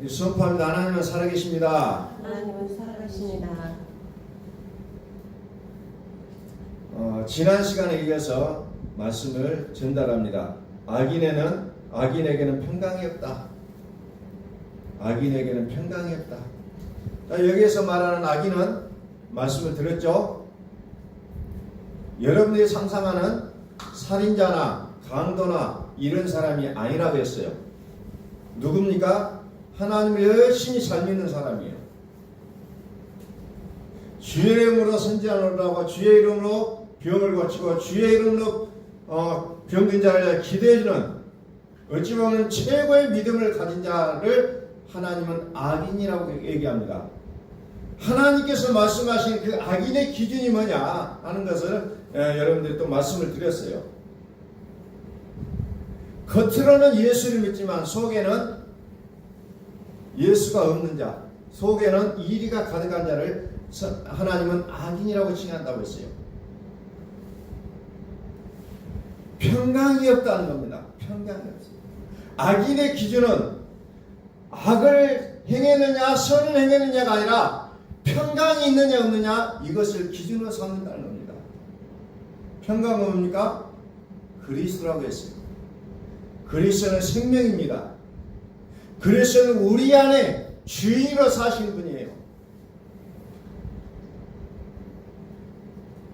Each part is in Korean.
선포합니다. 하나님은 살아계십니다. 하나님은 살아계십니다. 지난 시간에 이어서 말씀을 전달합니다. 악인에게는 평강이 없다. 악인에게는 평강이 없다. 여기에서 말하는 악인은 말씀을 들었죠? 여러분들이 상상하는 살인자나 강도나 이런 사람이 아니라고 했어요. 누굽니까? 하나님을 열심히 잘 믿는 사람이에요. 주의 이름으로 선지하노라고 주의 이름으로 병을 고치고 주의 이름으로 병든 자를 기도해주는 어찌 보면 최고의 믿음을 가진 자를 하나님은 악인이라고 얘기합니다. 하나님께서 말씀하신 그 악인의 기준이 뭐냐 하는 것을 여러분들이 또 말씀을 드렸어요. 겉으로는 예수를 믿지만 속에는 예수가 없는 자, 속에는 이리가 가득한 자를 하나님은 악인이라고 칭한다고 했어요. 평강이 없다는 겁니다. 평강이 없어요. 악인의 기준은 악을 행했느냐 선을 행했느냐가 아니라 평강이 있느냐 없느냐 이것을 기준으로 삼는다는 겁니다. 평강은 뭡니까? 그리스도라고 했어요. 그리스도는 생명입니다. 그리스도는 우리 안에 주인으로 사시는 분이에요.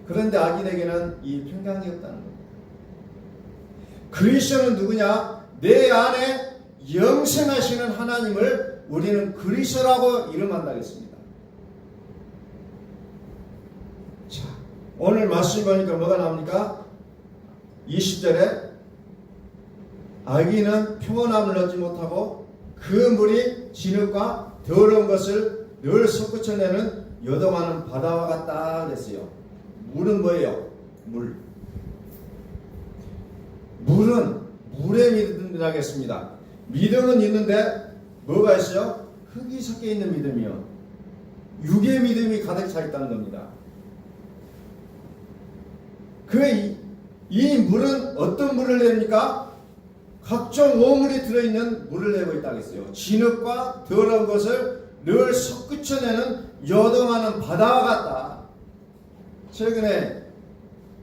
그런데 악인에게는 이 평강이 없다는 겁니다. 그리스도는 누구냐? 내 안에 영생하시는 하나님을 우리는 그리스도라고 이름한다고 했습니다. 자, 오늘 말씀 보니까 뭐가 나옵니까? 20절에 악인은 평온함을 얻지 못하고 그 물이 진흙과 더러운 것을 늘 솟구쳐내는 요동하는 바다와 같다 그랬어요. 물은 뭐예요? 물은 물의 믿음이라고 했습니다. 믿음은 있는데 뭐가 있어요? 흙이 섞여 있는 믿음이요. 육의 믿음이 가득 차 있다는 겁니다. 이 물은 어떤 물을 냅니까? 각종 오물이 들어있는 물을 내고 있다고 했어요. 진흙과 더러운 것을 늘 솟구쳐내는 요동하는 바다와 같다. 최근에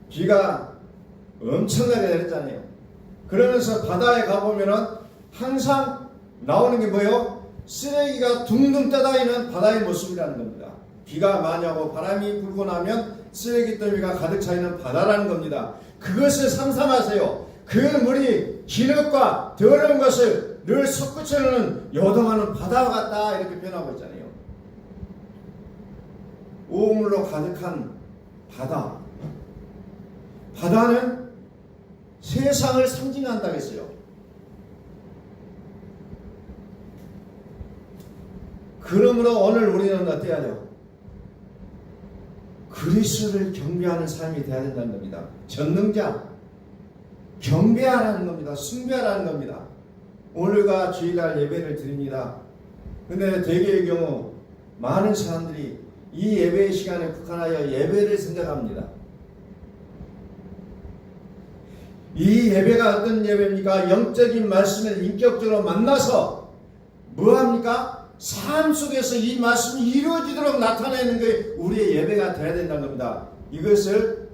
비가 엄청나게 내렸잖아요. 그러면서 바다에 가보면은 항상 나오는 게 뭐예요? 쓰레기가 둥둥 떠다니는 바다의 모습이라는 겁니다. 비가 많이 오고 바람이 불고 나면 쓰레기 더미가 가득 차 있는 바다라는 겁니다. 그것을 상상하세요. 그 물이 진흙과 더러운 것을 늘 솟구쳐내는 요동하는 바다와 같다 이렇게 표현하고 있잖아요. 오물로 가득한 바다. 바다는 세상을 상징한다고 했어요. 그러므로 오늘 우리는 어때야 돼요? 그리스도를 경배하는 삶이 되어야 된다는 겁니다. 전능자 경배하라는 겁니다. 숭배하라는 겁니다. 오늘과 주일날 예배를 드립니다. 근데 대개의 경우 많은 사람들이 이 예배의 시간에 국한하여 예배를 생각합니다. 이 예배가 어떤 예배입니까? 영적인 말씀을 인격적으로 만나서 뭐합니까? 삶 속에서 이 말씀이 이루어지도록 나타내는 게 우리의 예배가 되어야 된다는 겁니다. 이것을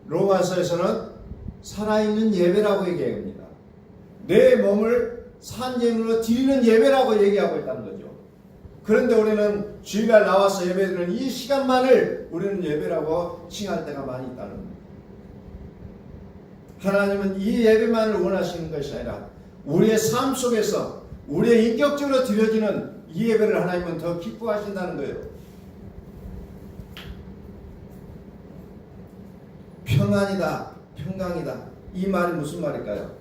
로마서에서는 살아있는 예배라고 얘기합니다. 내 몸을 산제물로 드리는 예배라고 얘기하고 있다는 거죠. 그런데 우리는 주일날 나와서 예배드리는 이 시간만을 우리는 예배라고 칭할 때가 많이 있다는 겁니다. 하나님은 이 예배만을 원하시는 것이 아니라 우리의 삶 속에서 우리의 인격적으로 드려지는 이 예배를 하나님은 더 기뻐하신다는 거예요. 평안이다, 평강이다. 이 말이 무슨 말일까요?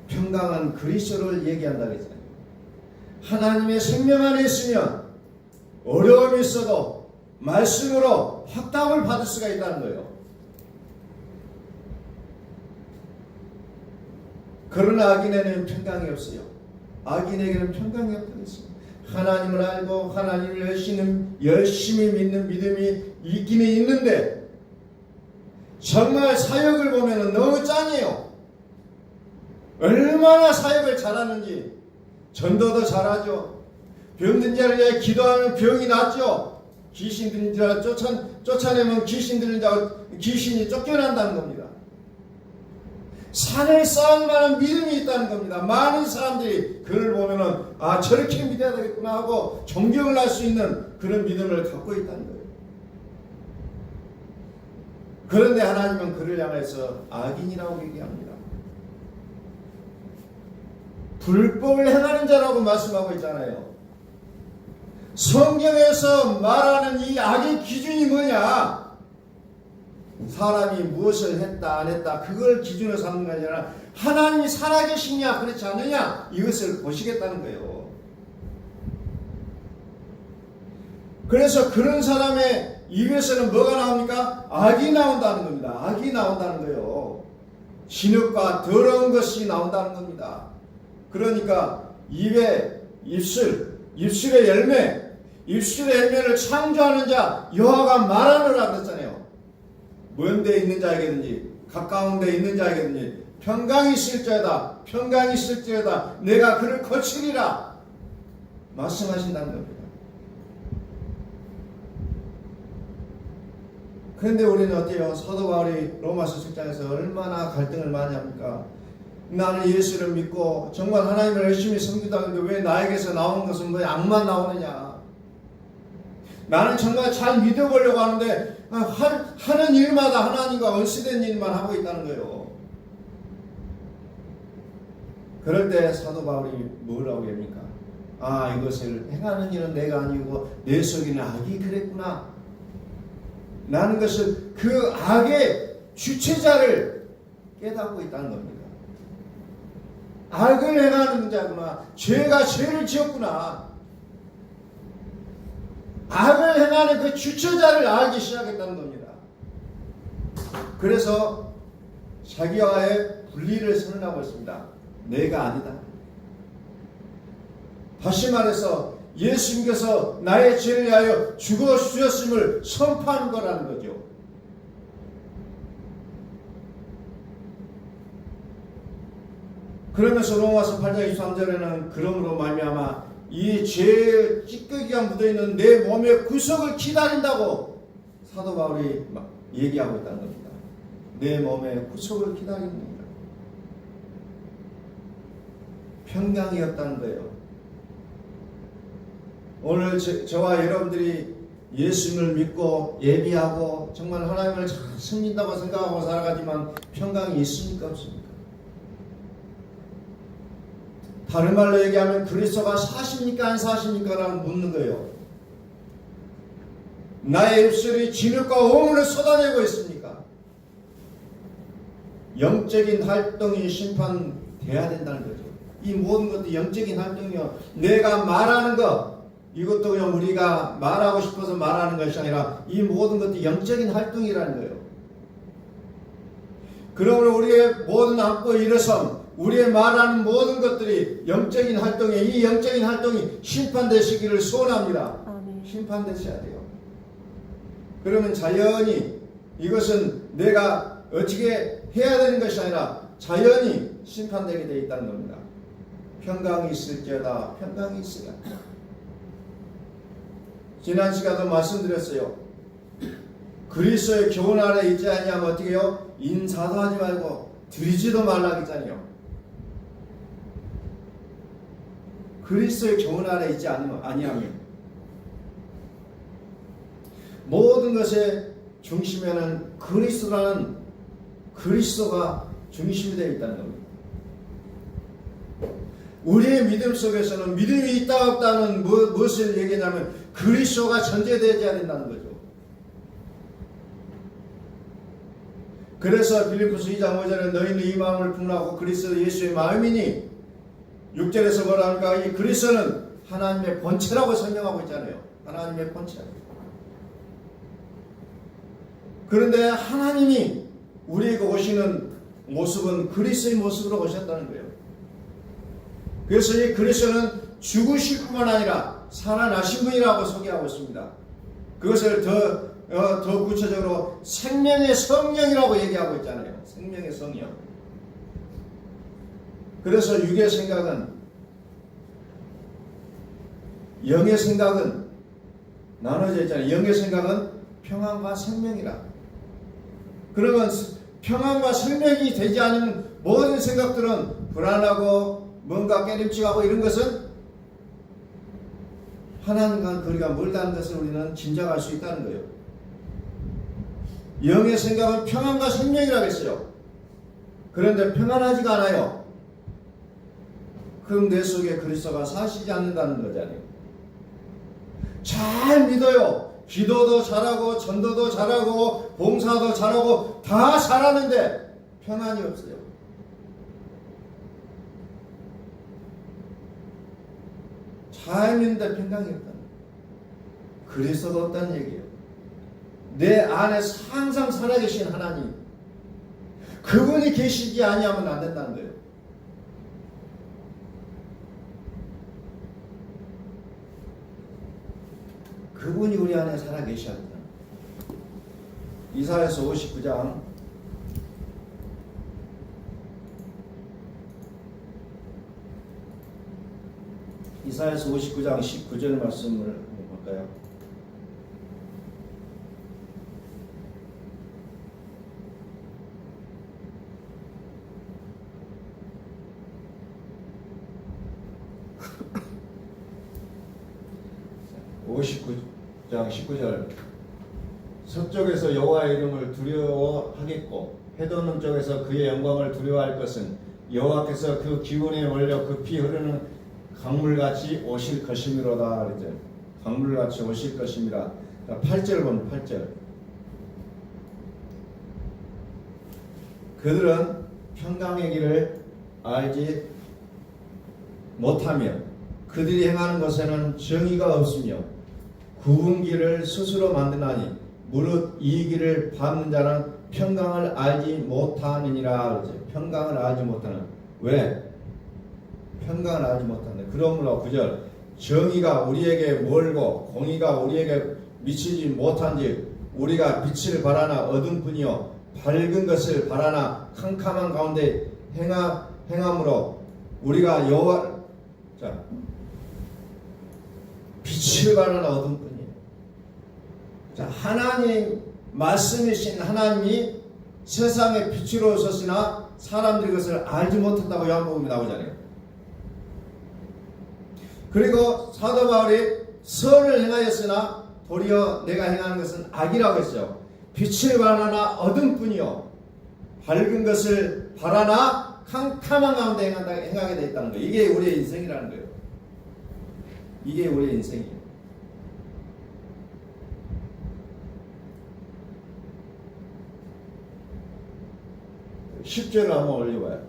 평강은 그리스도를 얘기한다고 했잖아요. 하나님의 생명 안에 있으면 어려움이 있어도 말씀으로 확답을 받을 수가 있다는 거예요. 그러나 악인에게는 평강이 없어요. 악인에게는 평강이 없다고 했습니다. 하나님을 알고 하나님을 열심히 믿는 믿음이 있기는 있는데 정말 사역을 보면 너무 짠해요. 얼마나 사역을 잘하는지 전도도 잘하죠. 병든 자를 위해 기도하면 병이 낫죠. 귀신 들린 자를 쫓아내면 귀신 들린 자 귀신이 쫓겨난다는 겁니다. 산을 쌓을 만한 믿음이 있다는 겁니다. 많은 사람들이 그를 보면은 아 저렇게 믿어야 되겠구나 하고 존경을 할 수 있는 그런 믿음을 갖고 있다는 거예요. 그런데 하나님은 그를 향해서 악인이라고 얘기합니다. 불법을 행하는 자라고 말씀하고 있잖아요. 성경에서 말하는 이 악의 기준이 뭐냐? 사람이 무엇을 했다 안 했다 그걸 기준으로 삼는 게 아니라 하나님이 살아계시냐 그렇지 않느냐 이것을 보시겠다는 거예요. 그래서 그런 사람의 입에서는 뭐가 나옵니까? 악이 나온다는 겁니다. 악이 나온다는 거예요. 진흙과 더러운 것이 나온다는 겁니다. 그러니까 입술의 열매를 창조하는 자 여호와가 말하느라 그랬잖아요. 먼 데 있는 자에게든지 가까운 데 있는 자에게든지 평강이 있을지어다 내가 그를 거치리라 말씀하신다는 겁니다. 그런데 우리는 어때요? 사도 바울이 로마서 10장에서 얼마나 갈등을 많이 합니까? 나는 예수를 믿고 정말 하나님을 열심히 섬기다 하는데 왜 나에게서 나오는 것은 뭐 악만 나오느냐? 나는 정말 잘 믿어보려고 하는데 하는 일마다 하나님과 언시된 일만 하고 있다는 거예요. 그럴 때 사도 바울이 뭐라고 합니까? 아 이것을 행하는 일은 내가 아니고 내 속에는 악이 그랬구나. 라는 것을 그 악의 주체자를 깨닫고 있다는 겁니다. 악을 행하는 자구나. 죄가 죄를 지었구나. 악을 행하는 그 주체자를 알기 시작했다는 겁니다. 그래서 자기와의 분리를 선언하고 있습니다. 내가 아니다. 다시 말해서 예수님께서 나의 죄를 위하여 죽어 주셨음을 선포하는 거라는 거죠. 그러면서 로마서 8장 23절에는 그러므로 말미암아 이 죄의 찌꺼기가 묻어있는 내 몸의 구속을 기다린다고 사도 바울이 얘기하고 있다는 겁니다. 내 몸의 구속을 기다립니다. 평강이 없다는 거예요. 오늘 저와 여러분들이 예수님을 믿고 예비하고 정말 하나님을 잘 섬긴다고 생각하고 살아가지만 평강이 있습니까 없습니까? 다른 말로 얘기하면 그리스도가 사십니까 안 사십니까? 라고 묻는 거예요. 나의 입술이 진흙과 오물을 쏟아내고 있습니까? 영적인 활동이 심판돼야 된다는 거죠. 이 모든 것도 영적인 활동이요. 내가 말하는 것 이것도 그냥 우리가 말하고 싶어서 말하는 것이 아니라 이 모든 것도 영적인 활동이라는 거예요. 그러므로 우리의 모든 안고 일어섬 우리의 말하는 모든 것들이 영적인 활동에 이 영적인 활동이 심판되시기를 소원합니다. 심판되셔야 돼요. 그러면 자연히 이것은 내가 어떻게 해야 되는 것이 아니라 자연히 심판되게 되어 있다는 겁니다. 평강이 있을지어다 평강이 있으라. 지난 시간도 말씀드렸어요. 그리스도의 교훈 아래 있지 아니하면 어떻게 해요? 인사도 하지 말고 드리지도 말라 했잖아요. 그리스도의 교훈 아래 있지 아니하면 모든 것의 중심에는 그리스도가 중심이 되어 있다는 겁니다. 우리의 믿음 속에서는 믿음이 있다 없다는 무엇을 얘기하냐면 그리스도가 전제되어야 된다는 거죠. 그래서 빌립보서 2장 5절에 너희는 이 마음을 품라고 그리스도 예수의 마음이니 6절에서 뭐라 합니까? 이 그리스도는 하나님의 본체라고 설명하고 있잖아요. 하나님의 본체. 그런데 하나님이 우리에게 오시는 모습은 그리스도의 모습으로 오셨다는 거예요. 그래서 이 그리스도는 죽으실 뿐만 아니라 살아나신 분이라고 소개하고 있습니다. 그것을 더 구체적으로 생명의 성령이라고 얘기하고 있잖아요. 생명의 성령. 그래서 육의 생각은 영의 생각은 나눠져 있잖아요. 영의 생각은 평안과 생명이라. 그러면 평안과 생명이 되지 않은 모든 생각들은 불안하고 뭔가 깨림칙하고 이런 것은 하나님과 거리가 멀다는 것을 우리는 짐작할 수 있다는 거예요. 영의 생각은 평안과 생명이라고 했어요. 그런데 평안하지가 않아요. 그럼 내 속에 그리스도가 사시지 않는다는 거잖아요. 잘 믿어요. 기도도 잘하고 전도도 잘하고 봉사도 잘하고 다 잘하는데 평안이 없어요. 잘 믿는데 평강이 없다는 거예요. 그리스도가 없다는 얘기예요. 내 안에 항상 살아계신 하나님, 그분이 계시지 아니하면 안 된다는 거예요. 그분이 우리 안에 살아계셔야 합니다. 이사야서 59장 19절 말씀을 한번 볼까요? 장 19절 서쪽에서 여호와의 이름을 두려워하겠고 해돋는 쪽에서 그의 영광을 두려워할 것은 여호와께서 그 기운에 몰려 급히 흐르는 강물같이 오실 것이미로다. 그랬죠. 강물같이 오실 것이미라. 8절 보면 8절. 그들은 평강의 길을 알지 못하며 그들이 행하는 것에는 정의가 없으며 굽은 길을 스스로 만드나니 무릇 이 길을 밟는 자는 평강을 알지 못하느니라. 그러죠. 평강을 알지 못하는. 왜? 평강을 알지 못하는. 그러므로 9절 정의가 우리에게 멀고 공의가 우리에게 미치지 못한즉 우리가 빛을 바라나 어둠뿐이요 밝은 것을 바라나 캄캄한 가운데 행함으로 우리가 여호와 빛을 바라나 어둠뿐이요. 자, 하나님 말씀이신 하나님이 세상의 빛으로 오셨으나 사람들이 그것을 알지 못했다고 요한복음에 나오잖아요. 그리고 사도 바울이 선을 행하였으나 도리어 내가 행하는 것은 악이라고 했어요. 빛을 바라나 어둠뿐이요 밝은 것을 바라나 캄캄한 가운데 행하게 되어 있다는 거예요. 이게 우리의 인생이라는 거예요. 이게 우리의 인생이에요. 10절을 한번 올려봐요.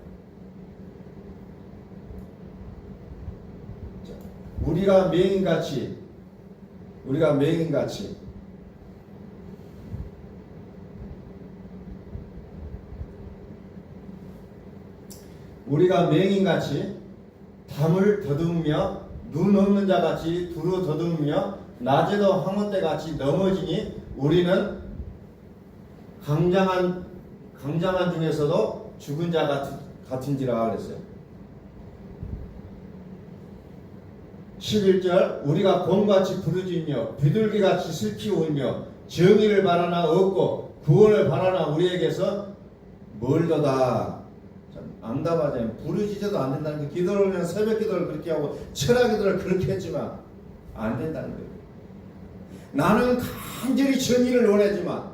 자, 우리가 맹인같이 우리가 맹인같이 담을 더듬으며 눈 없는 자같이 두루 더듬으며 낮에도 황혼때같이 넘어지니 우리는 강장한 중에서도 죽은 자 같은지라 그랬어요. 11절 우리가 곰같이 부르짖으며 비둘기같이 슬피 울며 정의를 바라나 없고 구원을 바라나 우리에게서 멀도다. 암담하자면 부르짖어도 안 된다는 게 기도를 하면 새벽 기도를 그렇게 하고 철학 기도를 그렇게 했지만 안 된다는 거예요. 나는 간절히 정의를 원하지만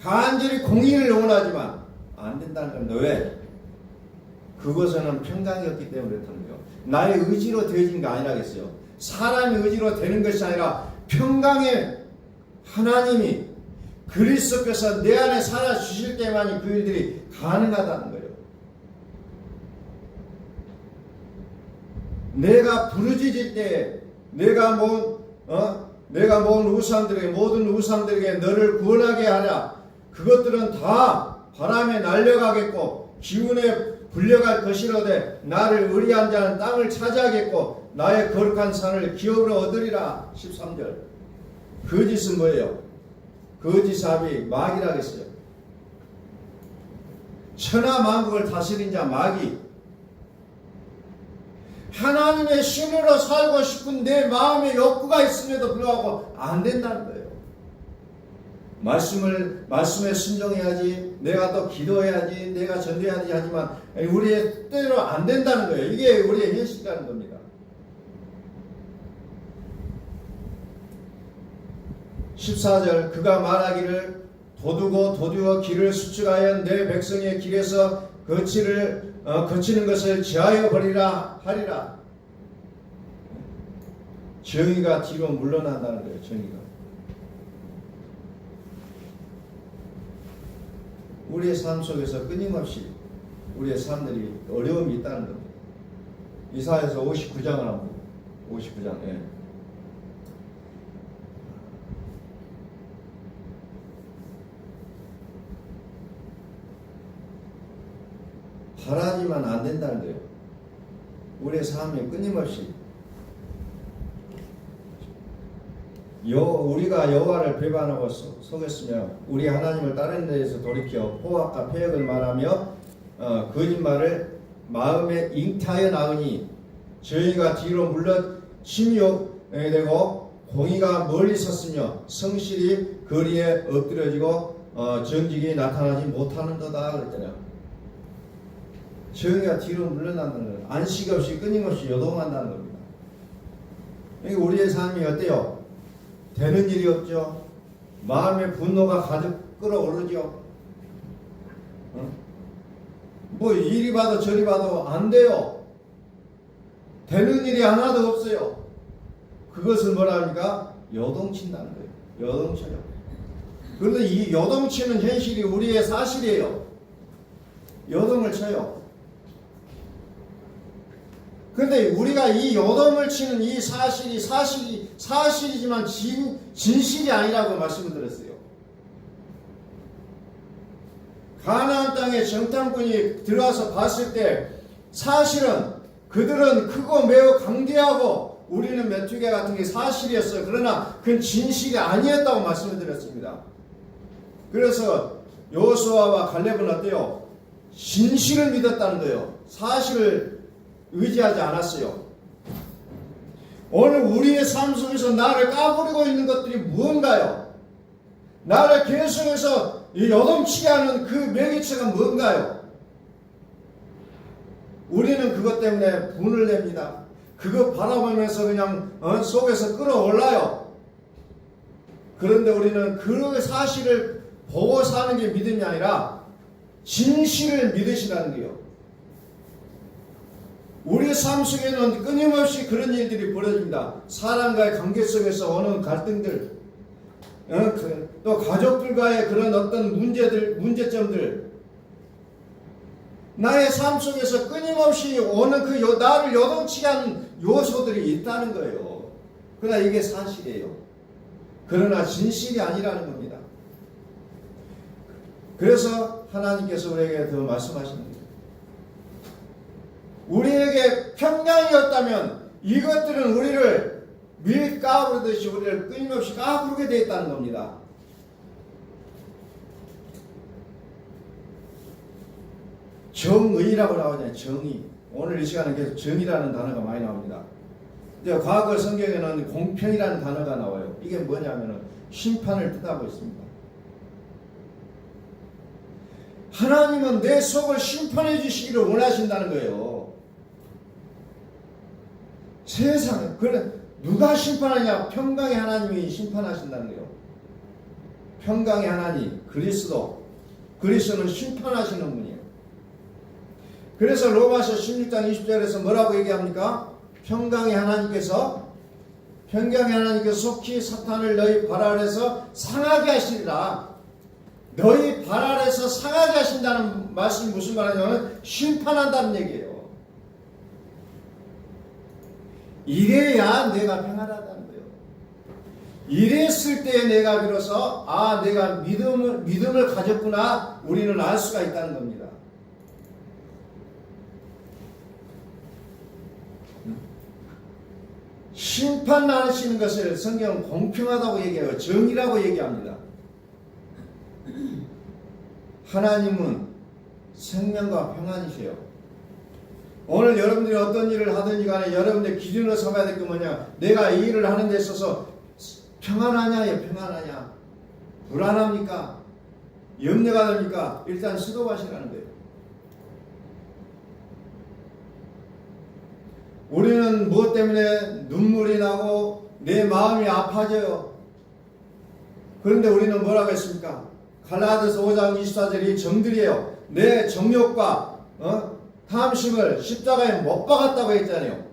간절히 공의를 원하지만 안 된다는 겁니다. 왜? 그것은 평강이 없기 때문에 그렇다는 거예요. 나의 의지로 되어진 게 아니라겠어요. 사람의 의지로 되는 것이 아니라 평강의 하나님이 그리스도께서 내 안에 살아 주실 때만이 그 일들이 가능하다는 거예요. 내가 부르짖을 때 내가 모은 우상들에게 모든 우상들에게 너를 구원하게 하라. 그것들은 다 바람에 날려가겠고 기운에 불려갈 것이로되 나를 의리한 자는 땅을 차지하겠고 나의 거룩한 산을 기업으로 얻으리라. 13절 거짓은 뭐예요? 거짓합이 마귀라 했어요. 천하만국을 다스린 자 마귀. 하나님의 신으로 살고 싶은 내 마음의 욕구가 있음에도 불구하고 안 된다는 거예요. 말씀에 순종해야지, 내가 또 기도해야지, 내가 전도해야지 하지만 우리의 뜻대로 안 된다는 거예요. 이게 우리의 현실이라는 겁니다. 14절 그가 말하기를 도두어 길을 수축하여 내 백성의 길에서 거치는 것을 제하여 버리라 하리라. 정의가 뒤로 물러난다는 거예요. 정의가. 우리의 삶 속에서 끊임없이 우리의 삶들이 어려움이 있다는 겁니다. 이사야서 59장을 한번 59장. 예. 바라지만 안 된다는 거예요. 우리의 삶이 끊임없이 우리가 여호와를 배반하고 속였으며 우리 하나님을 따르는 데에서 돌이켜 포악과 패역을 말하며 거짓말을 마음에 잉태하여 나으니 저희가 뒤로 물러 침욕되고 공의가 멀리 섰으며 성실히 거리에 엎드려지고 정직이 나타나지 못하는도다 그랬잖아요. 정의가 뒤로 물러난다는 거예요. 안식 없이 끊임없이 요동한다는 겁니다. 그러니까 우리의 삶이 어때요? 되는 일이 없죠. 마음의 분노가 가득 끓어오르죠. 뭐 이리 봐도 저리 봐도 안 돼요. 되는 일이 하나도 없어요. 그것을 뭐라 합니까? 요동친다는 거예요. 요동쳐요. 그런데 이 요동치는 현실이 우리의 사실이에요. 요동을 쳐요. 그런데 우리가 이 요동을 치는 이 사실이지만 진실이 아니라고 말씀을 드렸어요. 가나안 땅에 정탐꾼이 들어와서 봤을 때 사실은 그들은 크고 매우 강대하고 우리는 메뚜기 같은 게 사실이었어요. 그러나 그건 진실이 아니었다고 말씀을 드렸습니다. 그래서 여호수아와 갈렙은 어때요? 진실을 믿었다는 거예요. 사실을 의지하지 않았어요. 오늘 우리의 삶 속에서 나를 까부리고 있는 것들이 무언가요? 나를 계속해서 요동치게 하는 그 매개체가 뭔가요? 우리는 그것 때문에 분을 냅니다. 그거 바라보면서 그냥 속에서 끌어올라요. 그런데 우리는 그 사실을 보고 사는 게 믿음이 아니라 진실을 믿으시라는 거예요. 우리 삶 속에는 끊임없이 그런 일들이 벌어집니다. 사람과의 관계 속에서 오는 갈등들, 또 가족들과의 그런 어떤 문제점들, 나의 삶 속에서 끊임없이 오는 그 나를 요동치게 하는 요소들이 있다는 거예요. 그러나 이게 사실이에요. 그러나 진실이 아니라는 겁니다. 그래서 하나님께서 우리에게 더 말씀하시는 거예요. 우리에게 평강이었다면 이것들은 우리를 밀 까부르듯이 우리를 끊임없이 까부르게 되어 있다는 겁니다. 정의라고 나오잖아요. 정의. 오늘 이 시간에 계속 정의라는 단어가 많이 나옵니다. 이제 과거 성경에는 공평이라는 단어가 나와요. 이게 뭐냐면은 심판을 뜻하고 있습니다. 하나님은 내 속을 심판해 주시기를 원하신다는 거예요. 세상에. 그래 누가 심판하냐? 평강의 하나님이 심판하신다는 거예요. 평강의 하나님 그리스도는 심판하시는 분이에요. 그래서 로마서 16장 20절에서 뭐라고 얘기합니까? 평강의 하나님께서 속히 사탄을 너희 발 아래서 상하게 하시리라. 너희 발 아래서 상하게 하신다는 말씀이 무슨 말이냐면 심판한다는 얘기예요. 이래야 내가 평안하다는 거예요. 이랬을 때 내가 비로소 내가 믿음을 가졌구나 우리는 알 수가 있다는 겁니다. 심판하시는 것을 성경은 공평하다고 얘기해요. 정의라고 얘기합니다. 하나님은 생명과 평안이세요. 오늘 여러분들이 어떤 일을 하든지 간에 여러분들 기준으로 삼아야 될 게 뭐냐? 내가 이 일을 하는 데 있어서 평안하냐, 평안하냐? 불안합니까? 염려가 됩니까? 일단 수도하시라는 거예요. 우리는 무엇 때문에 눈물이 나고 내 마음이 아파져요. 그런데 우리는 뭐라고 했습니까? 갈라디아서 5장 24절이 정들이에요. 내 정욕과 탐심을 십자가에 못 박았다고 했잖아요.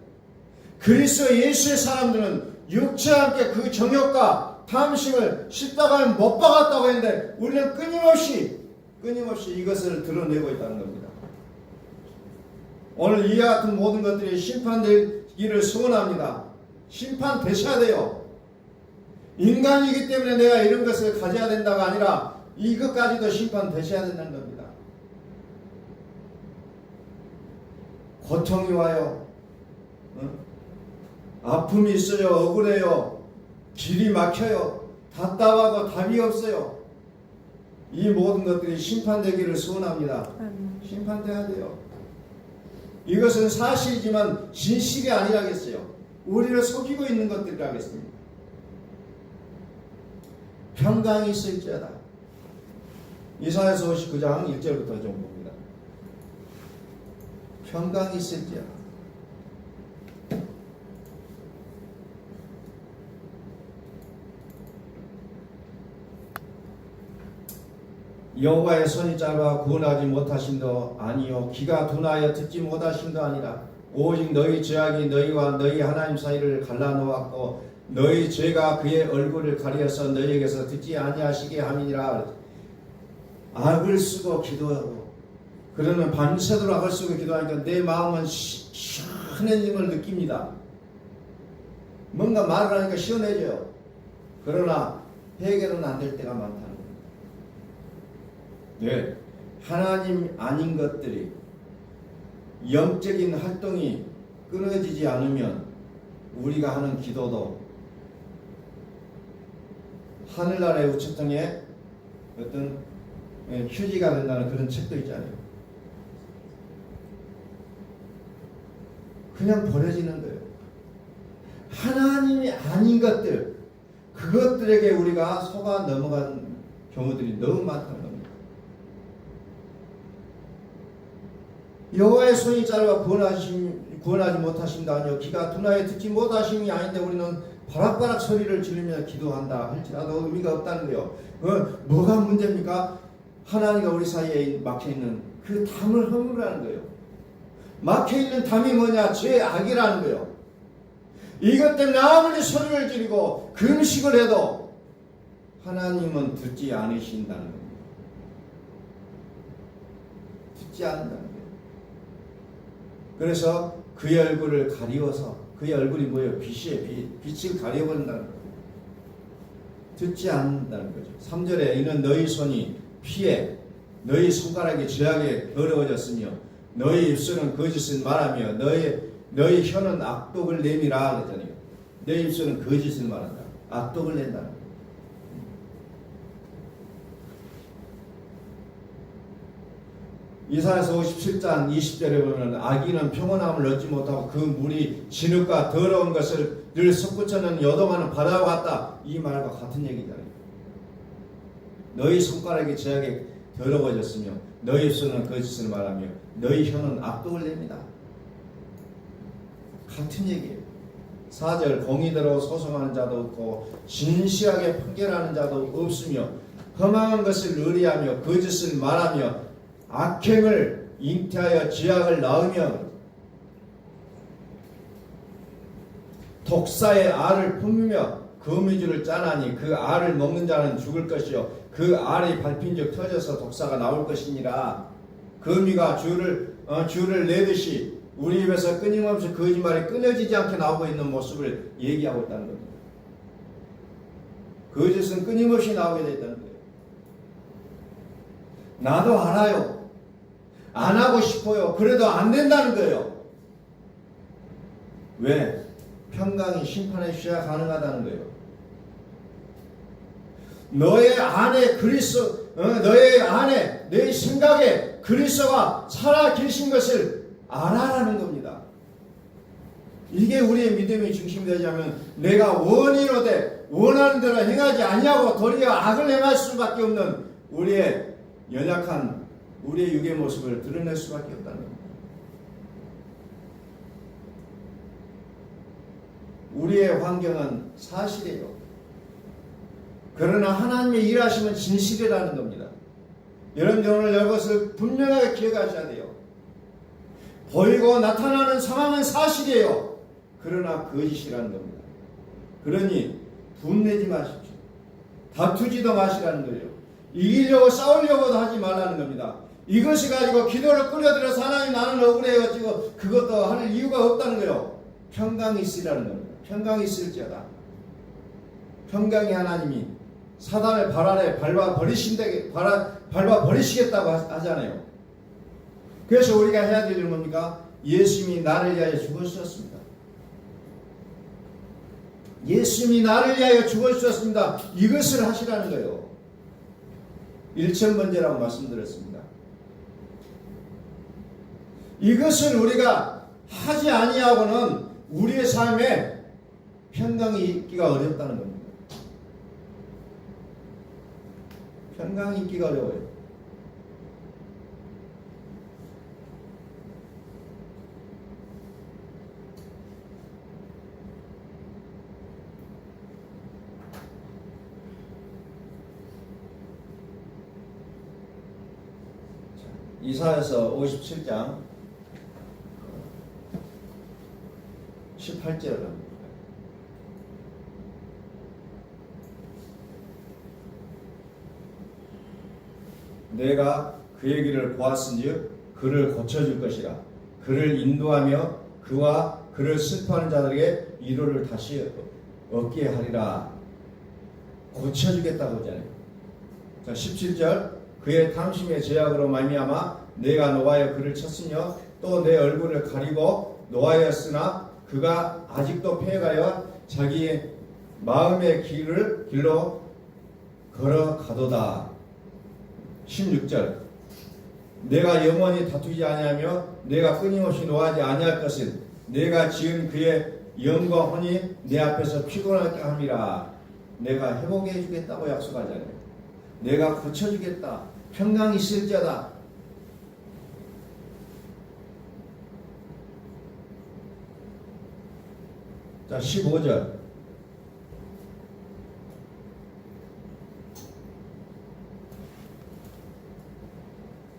그리스도 예수의 사람들은 육체와 함께 그 정욕과 탐심을 십자가에 못 박았다고 했는데 우리는 끊임없이 이것을 드러내고 있다는 겁니다. 오늘 이와 같은 모든 것들이 심판되기를 소원합니다. 심판되셔야 돼요. 인간이기 때문에 내가 이런 것을 가져야 된다가 아니라 이것까지도 심판되셔야 된다는 겁니다. 고통이 와요. 아픔이 있어요. 억울해요. 길이 막혀요. 답답하고 답이 없어요. 이 모든 것들이 심판되기를 소원합니다. 심판돼야 돼요. 이것은 사실이지만 진실이 아니라겠어요. 우리를 속이고 있는 것들이라겠습니다. 평강이 있을지어다. 이사야서 59장 1절부터 좀 봅니다. 평강이 있을지어다. 여호와의 손이 짧아 구원하지 못하심도 아니요 귀가 둔하여 듣지 못하심도 아니라 오직 너희 죄악이 너희와 너희 하나님 사이를 갈라놓았고 너희 죄가 그의 얼굴을 가리어서 너희에게서 듣지 아니하시게 함이니라. 악을 쓰고 기도하고 그러면 밤새도록 악을 쓰고 기도하니까 내 마음은 시원해짐을 느낍니다. 뭔가 말을 하니까 시원해져요. 그러나 해결은 안 될 때가 많다는 겁니다. 네, 하나님 아닌 것들이 영적인 활동이 끊어지지 않으면 우리가 하는 기도도 하늘나라의 우체통에 어떤 휴지가 된다는 그런 책도 있잖아요. 그냥 버려지는 거예요. 하나님이 아닌 것들, 그것들에게 우리가 속아 넘어간 경우들이 너무 많다는 겁니다. 여호와의 손이 짧아 구원하지 못하신다 아니요 귀가 둔하여 듣지 못하심이 아닌데 우리는 바락바락 소리를 지르며 기도한다 할지라도 의미가 없다는 거예요. 뭐가 문제입니까? 하나님과 우리 사이에 막혀있는 그 담을 허물으라는 거예요. 막혀있는 담이 뭐냐? 죄악이라는 거예요. 이것 때문에 아무리 소리를 지르고 금식을 해도 하나님은 듣지 않으신다는 겁니다. 듣지 않는다는 거예요. 그래서 그의 얼굴을 가리워서, 그의 얼굴이 뭐예요? 빛이에요. 빛을 가려버린다는 거예요. 듣지 않는다는 거죠. 3절에 이는 너희 손이 피해 너희 손가락이 죄악에 더러워졌으며 너희 입술은 거짓을 말하며 너희 혀는 악독을 내미라 그랬잖아요. 너희 입술은 거짓을 말한다. 악독을 낸다는 거예요. 이사야서 57장 20절에 보면 악인은 평온함을 얻지 못하고 그 물이 진흙과 더러운 것을 늘 솟구쳐는 여동하는 바다와 같다. 이 말과 같은 얘기잖아요. 너희 손가락이 죄악에 더러워졌으며 너희 입술은 거짓을 말하며 너희 혀는 악독을 냅니다. 같은 얘기예요. 4절 공의대로 소송하는 자도 없고 진실하게 판결하는 자도 없으며 험한 것을 의뢰하며 거짓을 말하며 악행을 잉태하여 죄악을 낳으며 독사의 알을 품으며 거미줄을 짜나니 그 알을 먹는 자는 죽을 것이요 그 알이 밟힌즉 터져서 독사가 나올 것이니라. 거미가 줄을 내듯이 우리 입에서 끊임없이 거짓말이 끊어지지 않게 나오고 있는 모습을 얘기하고 있다는 겁니다. 거짓은 끊임없이 나오게 됐다는 거예요. 나도 알아요. 안 하고 싶어요. 그래도 안 된다는 거예요. 왜? 평강이 심판의 시야 가능하다는 거예요. 너의 안에 그리스도, 너의 안에 내 생각에 그리스도가 살아 계신 것을 알아라는 겁니다. 이게 우리의 믿음의 중심이 되자면 내가 원이로되 원하는 대로 행하지 아니하고 도리어 악을 행할 수밖에 없는 우리의 연약한 우리의 육의 모습을 드러낼 수밖에 없다는 겁니다. 우리의 환경은 사실이에요. 그러나 하나님의 일하심은 진실이라는 겁니다. 여러분 오늘 이것을 분명하게 기억하셔야 돼요. 보이고 나타나는 상황은 사실이에요. 그러나 거짓이라는 겁니다. 그러니 분내지 마십시오. 다투지도 마시라는 거예요. 이기려고 싸우려고도 하지 말라는 겁니다. 이것이 가지고 기도를 끌어들여서 하나님 나는 억울해가지고 그것도 할 이유가 없다는 거예요. 평강이 있으라는 겁니다. 평강이 있을지어다. 평강이 하나님이 사단을 발 아래 밟아 버리시겠다고 하잖아요. 그래서 우리가 해야 될 일은 뭡니까? 예수님이 나를 위하여 죽으셨습니다. 예수님이 나를 위하여 죽으셨습니다. 이것을 하시라는 거예요. 일천번제라고 말씀드렸습니다. 이것을 우리가 하지 아니하고는 우리의 삶에 평강이 있기가 어렵다는 겁니다. 평강이 있기가 어려워요. 이사야서 57장 18절을 합니다. 내가 그의 길을 보았은즉 그를 고쳐줄 것이라. 그를 인도하며 그와 그를 슬퍼하는 자들에게 위로를 다시 얻게 하리라. 고쳐주겠다고 하잖아요. 자, 17절 그의 탐심의 죄악으로 말미암아 내가 노하여 그를 쳤으며 또 내 얼굴을 가리고 노하였으나 그가 아직도 패가여 자기의 마음의 길로 걸어가도다. 16절 내가 영원히 다투지 아니하며 내가 끊임없이 노하지 아니할 것은 내가 지은 그의 영과 혼이 내 앞에서 피곤하게 함이라. 내가 회복해 주겠다고 약속하잖아요. 내가 고쳐주겠다. 평강이 있을지어다. 자, 15절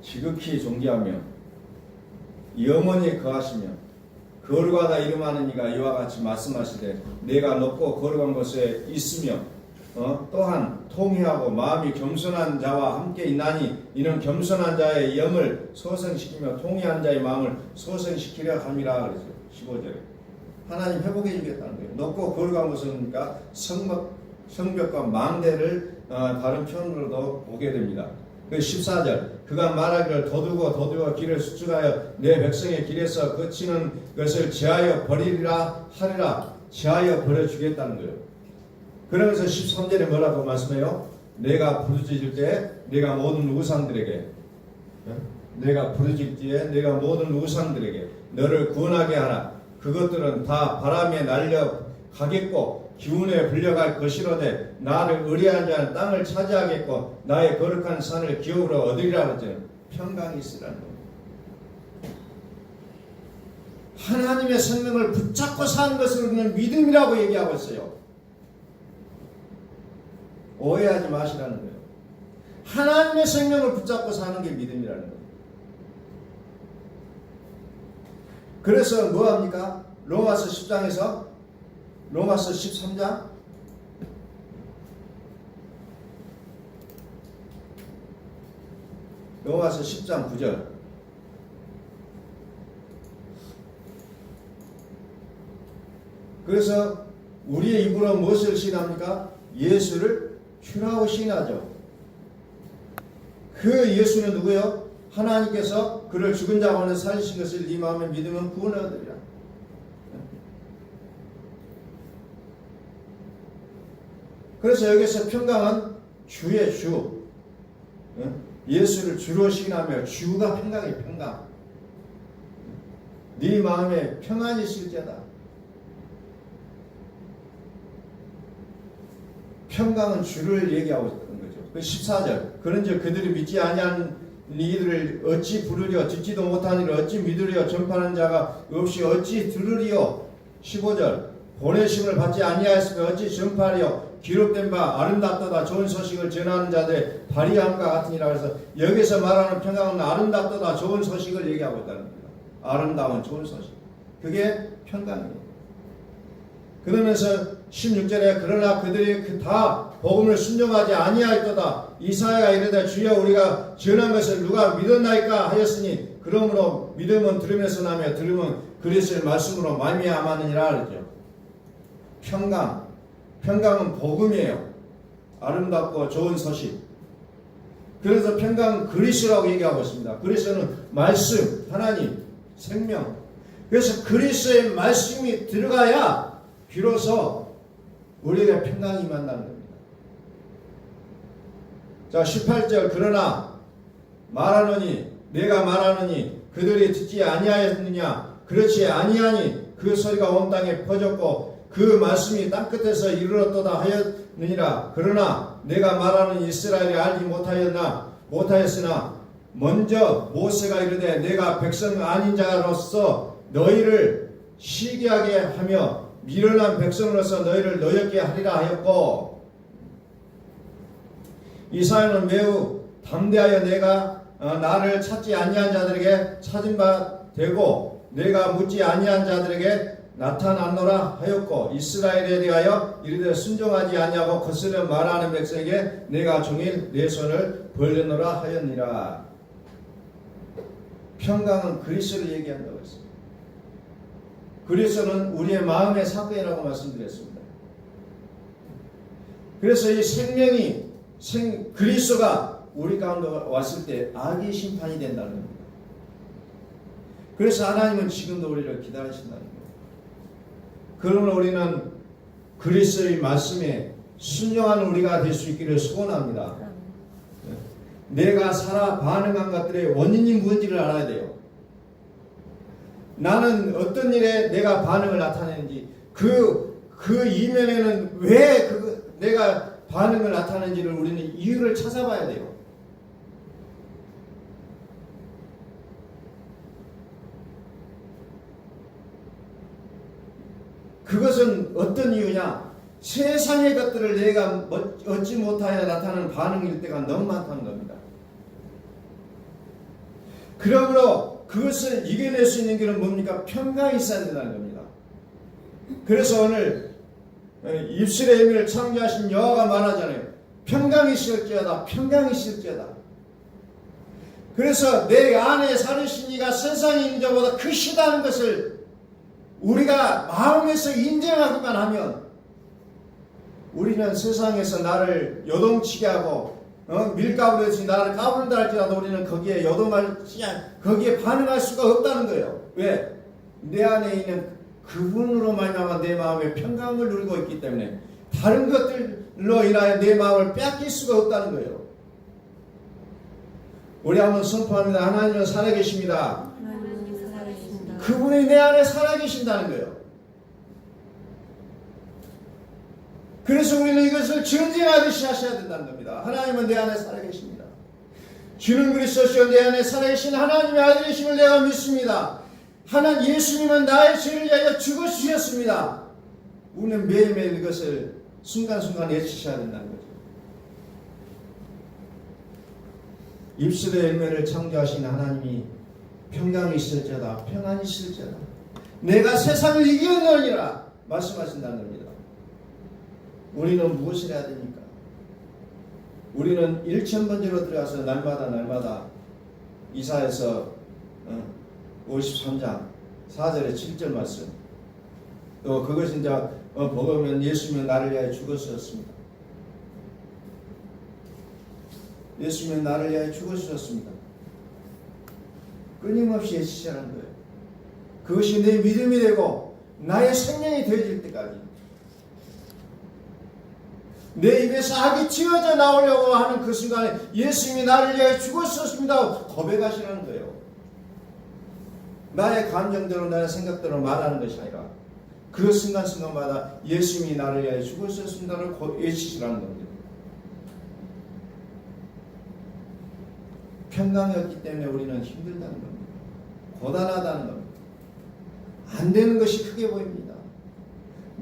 지극히 존귀하며 영원히 거하시며 거룩하다 이름하는 이가 이와 같이 말씀하시되 내가 높고 거룩한 곳에 있으며 또한 통회하고 마음이 겸손한 자와 함께 있나니 이는 겸손한 자의 영을 소생시키며 통회한 자의 마음을 소생시키려 함이라 그랬어요. 15절에 하나님 회복해 주겠다는 거예요. 높고 거룩한 곳이니까 성벽과 망대를 다른 표현으로도 보게 됩니다. 14절 그가 말하기를 도두고 길을 수축하여 내 백성의 길에서 거치는 것을 제하여 버리리라 하리라. 제하여 버려주겠다는 거예요. 그러면서 13절에 뭐라고 말씀해요? 내가 부르짖을 때 내가 모든 우상들에게 너를 구원하게 하라. 그것들은 다 바람에 날려 가겠고 기운에 불려갈 것이로되 나를 의뢰한 자는 땅을 차지하겠고 나의 거룩한 산을 기업으로 얻으리라 하죠. 평강이 있으라는 겁니다. 하나님의 생명을 붙잡고 사는 것을 우리는 믿음이라고 얘기하고 있어요. 오해하지 마시라는 거예요. 하나님의 생명을 붙잡고 사는 게 믿음이라는 거예요. 그래서 뭐합니까? 로마서 10장에서 로마서 13장 로마서 10장 9절 그래서 우리의 입으로 무엇을 시인합니까? 예수를 주라고 시인하죠. 그 예수는 누구요? 하나님께서 그를 죽은 자 가운데 살리신 것을 네 마음에 믿으면 구원을 얻으리라. 그래서 여기서 평강은 주의 주, 예수를 주로 시인하며 주가 평강이에요. 평강. 네 마음에 평안이 있을지어다. 평강은 주를 얘기하고 있는 거죠. 그 14절. 그런즉 그들이 믿지 아니한 이들을 어찌 부르려, 듣지도 못한 이를 어찌 믿으려, 전파하는 자가 없이 어찌 들으리요. 15절. 보내심을 받지 아니하였으면 어찌 전파하리요. 기록된 바 아름답도다 좋은 소식을 전하는 자들의 발휘함과 같으니라. 그래서 여기서 말하는 평강은 아름답도다 좋은 소식을 얘기하고 있다는 겁니다. 아름다운 좋은 소식. 그게 평강이에요. 그러면서 16절에 그러나 그들이 다 복음을 순종하지 아니하였도다. 이사야가 이르되 주여 우리가 전한 것을 누가 믿었나이까 하였으니 그러므로 믿음은 들으면서 나며 들음은 그리스도의 말씀으로 말미암았느니라 그랬죠. 평강은 복음이에요. 아름답고 좋은 소식. 그래서 평강은 그리스도라고 얘기하고 있습니다. 그리스도는 말씀, 하나님, 생명. 그래서 그리스도의 말씀이 들어가야 비로소 우리에게 평강이 만나는 겁니다. 자, 18절. 그러나 말하노니 내가 말하노니 그들이 듣지 아니하였느냐. 그렇지 아니하니 그 소리가 온 땅에 퍼졌고 그 말씀이 땅끝에서 이르렀도다 하였느니라. 그러나 내가 말하는 이스라엘이 알지 못하였으나 먼저 모세가 이르되 내가 백성 아닌 자로서 너희를 시기하게 하며 미련한 백성으로서 너희를 노엽게 하리라 하였고, 이사야는 매우 담대하여 내가 나를 찾지 아니한 자들에게 찾은 바 되고 내가 묻지 아니한 자들에게 나타났노라 하였고, 이스라엘에 대하여 이르되 순종하지 아니하고 거스려 말하는 백성에게 내가 종일 내 손을 벌렸노라 하였니라. 평강은 그리스도를 얘기한다고 했습니다. 그리스도는 우리의 마음의 사건이라고 말씀드렸습니다. 그래서 이 생명이 그리스도가 우리 가운데 왔을 때 악의 심판이 된다는 겁니다. 그래서 하나님은 지금도 우리를 기다리신다는 겁니다. 그러므로 우리는 그리스도의 말씀에 순종하는 우리가 될 수 있기를 소원합니다. 내가 살아 반응한 것들의 원인이 무엇인지를 알아야 돼요. 나는 어떤 일에 내가 반응을 나타내는지, 그 이면에는 왜 내가 반응을 나타내는지를 우리는 이유를 찾아봐야 돼요. 그것은 어떤 이유냐? 세상의 것들을 내가 얻지 못하여 나타나는 반응일 때가 너무 많다는 겁니다. 그러므로 그것을 이겨낼 수 있는 길은 뭡니까? 평강이 있어야 된다는 겁니다. 그래서 오늘 입술의 의미를 창조하신 여호와가 말하잖아요. 평강이 있을지어다. 평강이 있을지어다. 그래서 내 안에 사르신 이가 세상에 있는 자보다 크시다는 것을 우리가 마음에서 인정하기만 하면, 우리는 세상에서 나를 요동치게 하고 밀가루로 해서 나를 까부른다 할지라도 우리는 거기에 거기에 반응할 수가 없다는 거예요. 왜? 내 안에 있는 그분으로 말미암아 내 마음에 평강을 누리고 있기 때문에 다른 것들로 인하여 내 마음을 빼앗길 수가 없다는 거예요. 우리 한번 선포합니다. 하나님은 살아계십니다. 그분이 내 안에 살아계신다는 거예요. 그래서 우리는 이것을 전쟁하듯이 하셔야 된다는 겁니다. 하나님은 내 안에 살아계십니다. 주는 그리스도시요 내 안에 살아계신 하나님의 아들이심을 내가 믿습니다. 예수님은 나의 죄를 위하여 죽으셨습니다. 우리는 매일매일 이것을 순간순간 외치셔야 된다는 거죠. 입술의 열매를 창조하신 하나님이 평강이 있을지어다, 평안이 있을지어다, 내가 세상을 이겨내리라 말씀하신다는 겁니다. 우리는 무엇을 해야 됩니까? 우리는 1000번째로 들어가서 날마다 이사야서 53장 4절에 7절 말씀, 또 그것이 이제 보면 예수님은 나를 위하여 죽으셨습니다. 예수님은 나를 위하여 죽으셨습니다. 끊임없이 외치시라는 거예요. 그것이 내 믿음이 되고 나의 생명이 되어질 때까지, 내 입에서 악이 튀어져 나오려고 하는 그 순간에 예수님이 나를 위하여 죽으셨습니다 고백하시라는 거예요. 나의 감정대로 나의 생각대로 말하는 것이 아니라 그 순간순간마다 예수님이 나를 위하여 죽으셨습니다를 외치시라는 겁니다. 평강이 없기 때문에 우리는 힘들다는 겁니다. 고단하다는 겁니다. 안 되는 것이 크게 보입니다.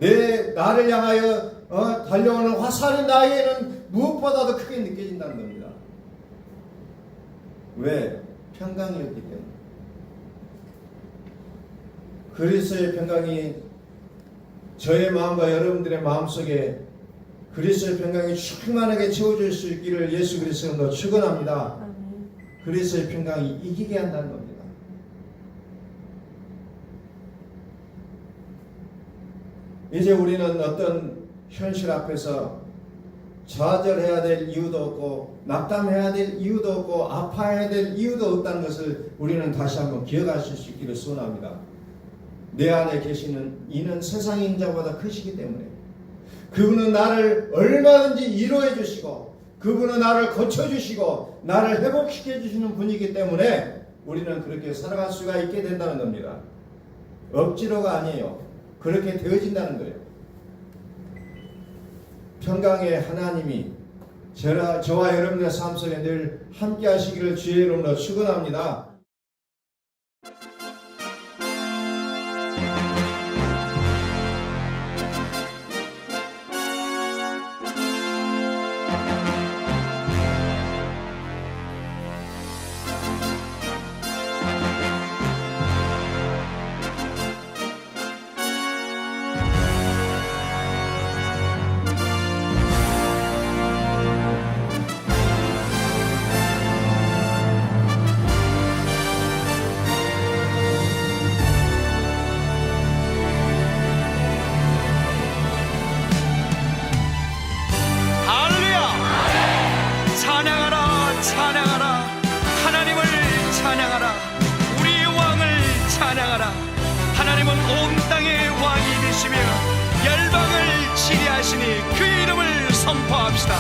나를 향하여 달려오는 화살이 나에게는 무엇보다도 크게 느껴진다는 겁니다. 왜? 평강이 없기 때문에. 그리스도의 평강이 저의 마음과 여러분들의 마음속에 그리스도의 평강이 충만하게 채워질 수 있기를 예수 그리스도로 축원합니다. 그리스도의 평강이 이기게 한다는 겁니다. 이제 우리는 어떤 현실 앞에서 좌절해야 될 이유도 없고 낙담해야 될 이유도 없고 아파해야 될 이유도 없다는 것을 우리는 다시 한번 기억하실 수 있기를 소원합니다. 내 안에 계시는 이는 세상의 인자보다 크시기 때문에 그분은 나를 얼마든지 위로해 주시고 그분은 나를 고쳐주시고 나를 회복시켜 주시는 분이기 때문에 우리는 그렇게 살아갈 수가 있게 된다는 겁니다. 억지로가 아니에요. 그렇게 되어진다는 거예요. 평강의 하나님이 저와 여러분의 삶 속에 늘 함께 하시기를 주의 이름으로 축원합니다. 하나님은 온 땅의 왕이 되시며 열방을 지배하시니 그 이름을 선포합시다.